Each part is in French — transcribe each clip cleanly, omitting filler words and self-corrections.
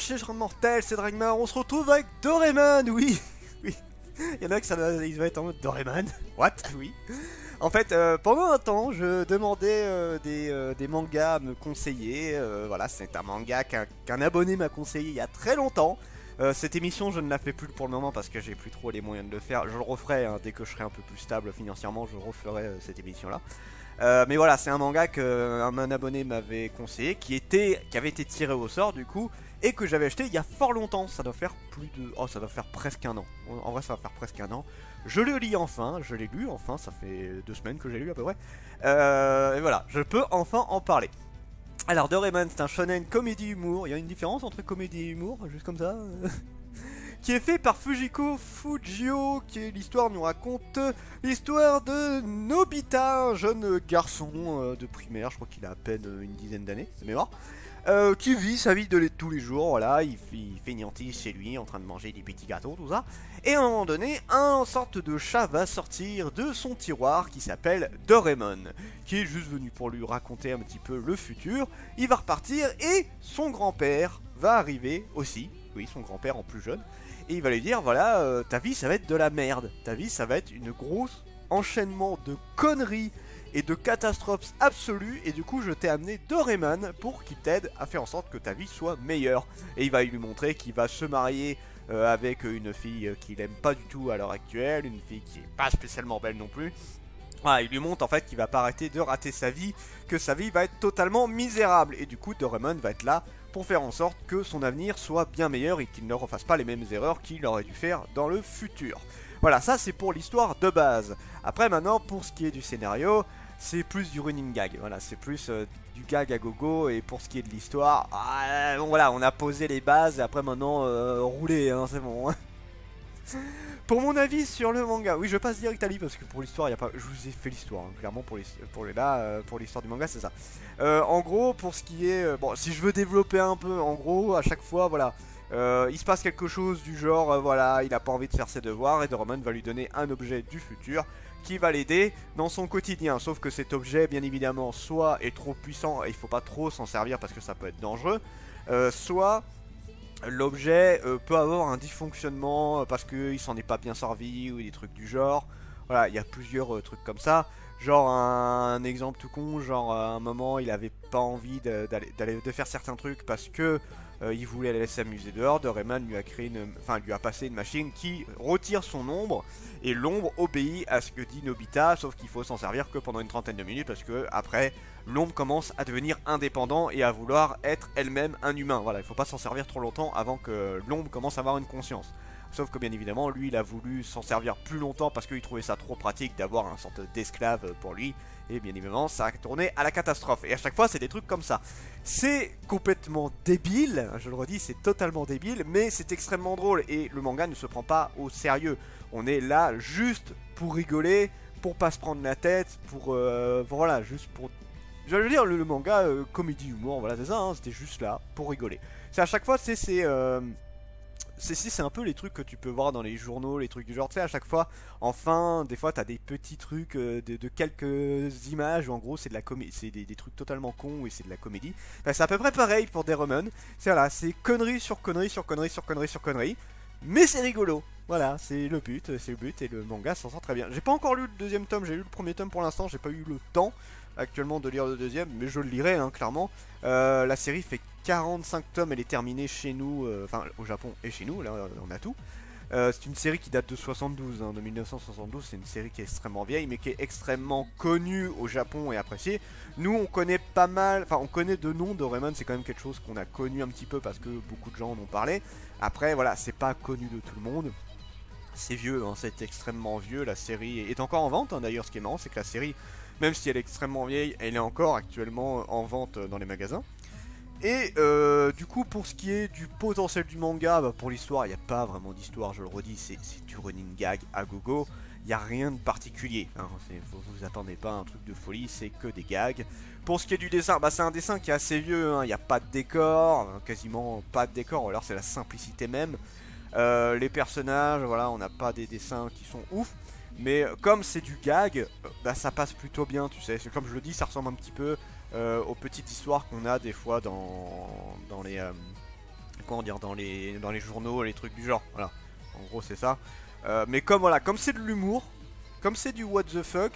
chers mortels, c'est Dragmar, on se retrouve avec Doraemon, oui. Oui, il y en a qui ils vont être en mode Doraemon, what? Oui. En fait, pendant un temps, je demandais des mangas à me conseiller, voilà, c'est un manga qu'un abonné m'a conseillé il y a très longtemps. Cette émission, je ne la fais plus pour le moment parce que j'ai plus trop les moyens de le faire. Je le referai hein, dès que je serai un peu plus stable financièrement, je referai cette émission-là. Mais voilà, c'est un manga qu'un abonné m'avait conseillé, qui avait été tiré au sort du coup, et que j'avais acheté il y a fort longtemps. Ça doit faire ça doit faire presque un an. En vrai, ça va faire presque un an. Je le lis enfin, je l'ai lu enfin, ça fait 2 semaines que j'ai lu à peu près. Et voilà, je peux enfin en parler. Alors, Doraemon, c'est un shonen comédie humour. Il y a une différence entre comédie et humour, juste comme ça qui est fait par Fujiko Fujio, qui l'histoire nous raconte l'histoire de Nobita, un jeune garçon de primaire, je crois qu'il a à peine une dizaine d'années, c'est mémoire, qui vit sa vie de tous les jours, voilà, il fait une hantise chez lui, en train de manger des petits gâteaux, tout ça, et à un moment donné, un sorte de chat va sortir de son tiroir qui s'appelle Doraemon, qui est juste venu pour lui raconter un petit peu le futur, il va repartir, et son grand-père va arriver aussi, oui, son grand-père en plus jeune, et il va lui dire, voilà, ta vie ça va être de la merde, ta vie ça va être une grosse enchaînement de conneries et de catastrophes absolues, et du coup je t'ai amené Doraemon pour qu'il t'aide à faire en sorte que ta vie soit meilleure. Et il va lui montrer qu'il va se marier avec une fille qu'il aime pas du tout à l'heure actuelle, une fille qui est pas spécialement belle non plus. Voilà, il lui montre en fait qu'il va pas arrêter de rater sa vie, que sa vie va être totalement misérable, et du coup Doraemon va être là pour faire en sorte que son avenir soit bien meilleur et qu'il ne refasse pas les mêmes erreurs qu'il aurait dû faire dans le futur. Voilà, ça c'est pour l'histoire de base. Après maintenant, pour ce qui est du scénario, c'est plus du running gag, voilà, c'est plus du gag à gogo, et pour ce qui est de l'histoire, bon, voilà, on a posé les bases, et après maintenant, roulez, hein, c'est bon. Pour mon avis sur le manga, oui je passe direct à lui parce que pour l'histoire il y a pas, je vous ai fait l'histoire hein, clairement pour l'histoire du manga c'est ça. En gros pour ce qui est, bon si je veux développer un peu, en gros à chaque fois voilà, il se passe quelque chose du genre voilà il a pas envie de faire ses devoirs et Doraemon va lui donner un objet du futur qui va l'aider dans son quotidien, sauf que cet objet bien évidemment soit est trop puissant et il faut pas trop s'en servir parce que ça peut être dangereux, soit l'objet peut avoir un dysfonctionnement parce qu'il s'en est pas bien servi ou des trucs du genre. Voilà, il y a plusieurs trucs comme ça. Genre un exemple tout con, genre à un moment il avait pas envie de faire certains trucs parce que il voulait aller s'amuser dehors. Doraemon lui a lui a passé une machine qui retire son ombre et l'ombre obéit à ce que dit Nobita, sauf qu'il faut s'en servir que pendant une trentaine de minutes parce que après l'ombre commence à devenir indépendant et à vouloir être elle-même un humain. Voilà, il faut pas s'en servir trop longtemps avant que l'ombre commence à avoir une conscience. Sauf que bien évidemment, lui, il a voulu s'en servir plus longtemps parce qu'il trouvait ça trop pratique d'avoir un sorte d'esclave pour lui. Et bien évidemment, ça a tourné à la catastrophe. Et à chaque fois, c'est des trucs comme ça. C'est complètement débile, je le redis, c'est totalement débile, mais c'est extrêmement drôle. Et le manga ne se prend pas au sérieux. On est là juste pour rigoler, pour pas se prendre la tête, voilà, juste pour... Je veux dire, le manga, comédie, humour, voilà, c'est ça, hein, c'était juste là, pour rigoler. C'est à chaque fois, c'est un peu les trucs que tu peux voir dans les journaux, les trucs du genre, tu sais, à chaque fois, enfin, des fois, t'as des petits trucs de quelques images, où en gros, c'est de la comédie, c'est des trucs totalement cons, et c'est de la comédie. Enfin, c'est à peu près pareil pour Doraemon, c'est voilà, c'est conneries sur conneries sur conneries sur conneries sur conneries, mais c'est rigolo. Voilà, c'est le but, et le manga s'en sort très bien. J'ai pas encore lu le deuxième tome, j'ai lu le premier tome pour l'instant, j'ai pas eu le temps actuellement de lire le deuxième, mais je le lirai, hein, clairement. La série fait 45 tomes, elle est terminée chez nous, enfin au Japon et chez nous, là on a tout. C'est une série qui date de 72, hein, de 1972, c'est une série qui est extrêmement vieille, mais qui est extrêmement connue au Japon et appréciée. Nous on connaît pas mal, enfin on connaît de nom, Doraemon c'est quand même quelque chose qu'on a connu un petit peu parce que beaucoup de gens en ont parlé. Après voilà, c'est pas connu de tout le monde. C'est vieux, hein, c'est extrêmement vieux, la série est encore en vente, hein, d'ailleurs ce qui est marrant c'est que la série, même si elle est extrêmement vieille, elle est encore actuellement en vente dans les magasins. Et du coup pour ce qui est du potentiel du manga, bah, pour l'histoire il n'y a pas vraiment d'histoire, je le redis, c'est du running gag à gogo, il n'y a rien de particulier, hein, vous attendez pas un truc de folie, c'est que des gags. Pour ce qui est du dessin, bah, c'est un dessin qui est assez vieux, hein, il n'y a pas de décor, quasiment pas de décor, ou alors c'est la simplicité même. Les personnages, voilà, on n'a pas des dessins qui sont ouf. Mais comme c'est du gag, bah ça passe plutôt bien, tu sais. Comme je le dis, ça ressemble un petit peu aux petites histoires qu'on a des fois dans les comment dire, dans les journaux, les trucs du genre, voilà. En gros c'est ça. Mais comme voilà, comme c'est de l'humour, comme c'est du what the fuck,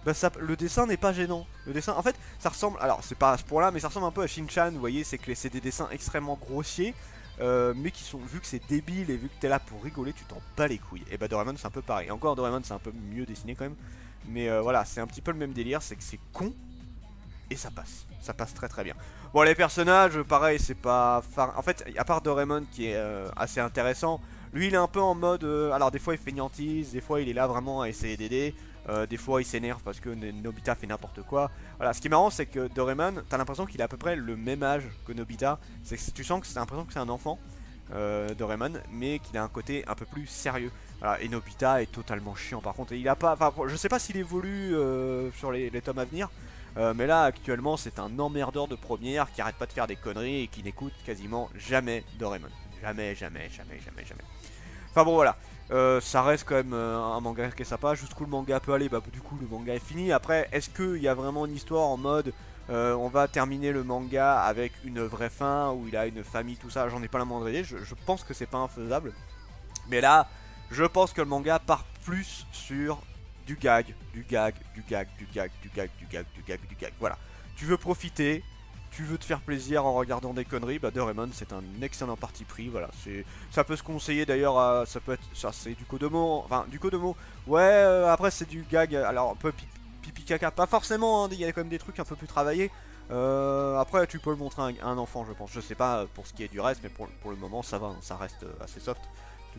bah le dessin n'est pas gênant. Le dessin, en fait, ça ressemble, alors c'est pas à ce point-là, mais ça ressemble un peu à Shin-Chan, vous voyez, c'est que c'est des dessins extrêmement grossiers, mais qui sont, vu que c'est débile et vu que t'es là pour rigoler, tu t'en bats les couilles. Et bah Doraemon c'est un peu pareil. Encore Doraemon c'est un peu mieux dessiné quand même, mais voilà, c'est un petit peu le même délire, c'est que c'est con et ça passe très très bien. Bon, les personnages, pareil, c'est pas, en fait, à part Doraemon qui est assez intéressant. Lui il est un peu en mode, alors des fois il fainéantise, des fois il est là vraiment à essayer d'aider, des fois il s'énerve parce que Nobita fait n'importe quoi. Voilà, ce qui est marrant c'est que Doraemon, t'as l'impression qu'il a à peu près le même âge que Nobita, c'est que tu sens que c'est l'impression que c'est un enfant, Doraemon, mais qu'il a un côté un peu plus sérieux. Voilà, et Nobita est totalement chiant par contre, et il a pas, enfin je sais pas s'il évolue sur les tomes à venir. Mais là actuellement c'est un emmerdeur de première qui arrête pas de faire des conneries et qui n'écoute quasiment jamais Doraemon. Jamais, jamais, jamais, jamais, jamais. Enfin bon voilà, ça reste quand même un manga qui est sympa. Jusqu'où le manga peut aller, bah du coup le manga est fini. Après, est-ce qu'il y a vraiment une histoire en mode on va terminer le manga avec une vraie fin où il a une famille, tout ça? J'en ai pas la moindre idée, je pense que c'est pas infaisable. Mais là, je pense que le manga part plus sur du gag, du gag, du gag, du gag, du gag, du gag, du gag, du gag. Voilà, tu veux profiter, tu veux te faire plaisir en regardant des conneries, bah Doraemon c'est un excellent parti pris, voilà, ça peut se conseiller d'ailleurs, ça peut être, ça c'est du Kodomo, enfin du Kodomo, ouais, après c'est du gag, alors un peu pipi caca, pas forcément, hein, il y a quand même des trucs un peu plus travaillés, après tu peux le montrer à un enfant je pense, je sais pas pour ce qui est du reste, mais pour le moment ça va, hein, ça reste assez soft,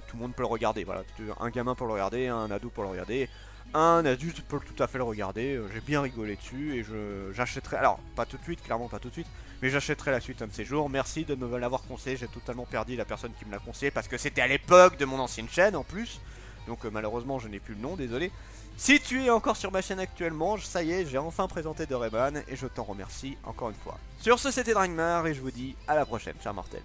tout le monde peut le regarder, voilà, un gamin peut le regarder, un ado peut le regarder, un adulte peut tout à fait le regarder, j'ai bien rigolé dessus et j'achèterai, alors pas tout de suite, clairement pas tout de suite, mais j'achèterai la suite un de ces jours. Merci de me l'avoir conseillé, j'ai totalement perdu la personne qui me l'a conseillé parce que c'était à l'époque de mon ancienne chaîne en plus, donc malheureusement je n'ai plus le nom, désolé. Si tu es encore sur ma chaîne actuellement, ça y est, j'ai enfin présenté Doraemon et je t'en remercie encore une fois. Sur ce, c'était Dragmar et je vous dis à la prochaine, chers mortels.